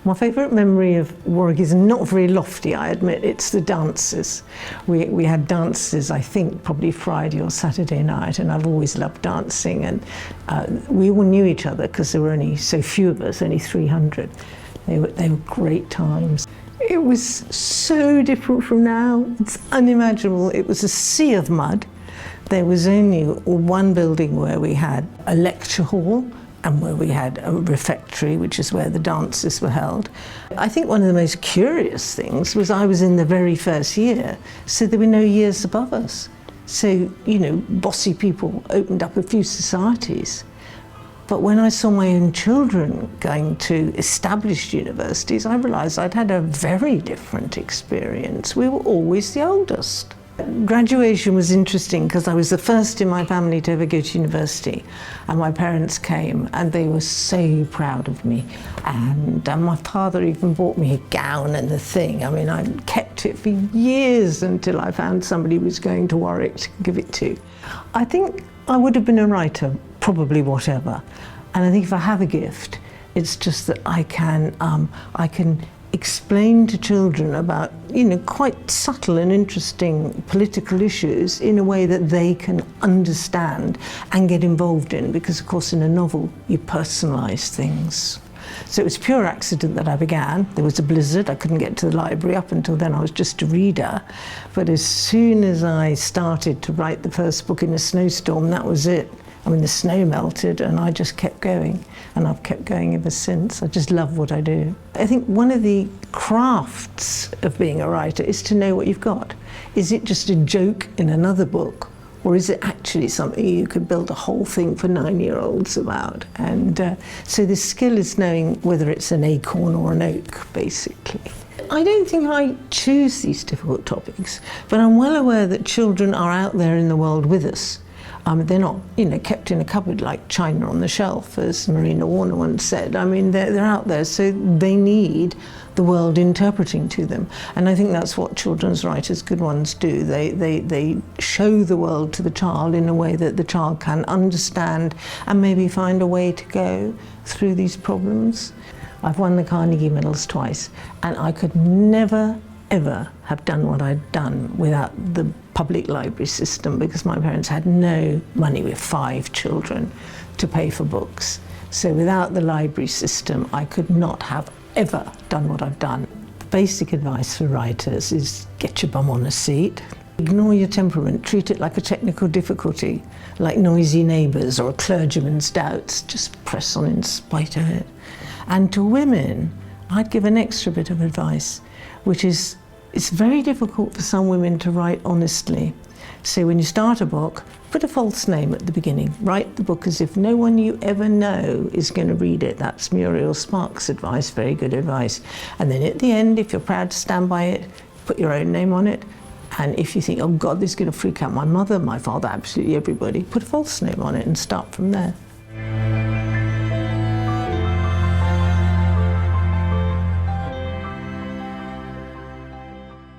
My favourite memory of Warwick is not very lofty, I admit. It's the dances. We had dances, I think, probably Friday or Saturday night, and I've always loved dancing. And we all knew each other because there were only so few of us, only 300. They were great times. It was so different from now. It's unimaginable. It was a sea of mud. There was only one building where we had a lecture hall and where we had a refectory, which is where the dances were held. I think one of the most curious things was I was in the very first year, so there were no years above us. So, you know, bossy people opened up a few societies. But when I saw my own children going to established universities, I realised I'd had a very different experience. We were always the oldest. Graduation was interesting because I was the first in my family to ever go to university, and my parents came and they were so proud of me, and my father even bought me a gown and the thing. I mean, I kept it for years until I found somebody who was going to Warwick to give it to. I think I would have been a writer, probably whatever, and I think if I have a gift, it's just that I can explain to children about, you know, quite subtle and interesting political issues in a way that they can understand and get involved in, because of course in a novel you personalise things. So it was pure accident that I began. There was a blizzard, I couldn't get to the library. Up until then I was just a reader, but as soon as I started to write the first book in a snowstorm, that was it. I mean, the snow melted and I just kept going, and I've kept going ever since. I just love what I do. I think one of the crafts of being a writer is to know what you've got. Is it just a joke in another book, or is it actually something you could build a whole thing for 9-year-olds about? And so the skill is knowing whether it's an acorn or an oak, basically. I don't think I choose these difficult topics, but I'm well aware that children are out there in the world with us. They're not, you know, kept in a cupboard like China on the shelf, as Marina Warner once said. I mean, they're out there, so they need the world interpreting to them. And I think that's what children's writers, good ones, do. They show the world to the child in a way that the child can understand and maybe find a way to go through these problems. I've won the Carnegie Medals twice, and I could never, ever have done what I'd done without the public library system, because my parents had no money with 5 children to pay for books. So without the library system, I could not have ever done what I've done. The basic advice for writers is get your bum on a seat. Ignore your temperament, treat it like a technical difficulty, like noisy neighbours or a clergyman's doubts. Just press on in spite of it. And to women, I'd give an extra bit of advice, which is it's very difficult for some women to write honestly. So when you start a book, put a false name at the beginning. Write the book as if no one you ever know is going to read it. That's Muriel Sparks' advice, very good advice. And then at the end, if you're proud to stand by it, put your own name on it. And if you think, oh God, this is going to freak out my mother, my father, absolutely everybody, put a false name on it and start from there.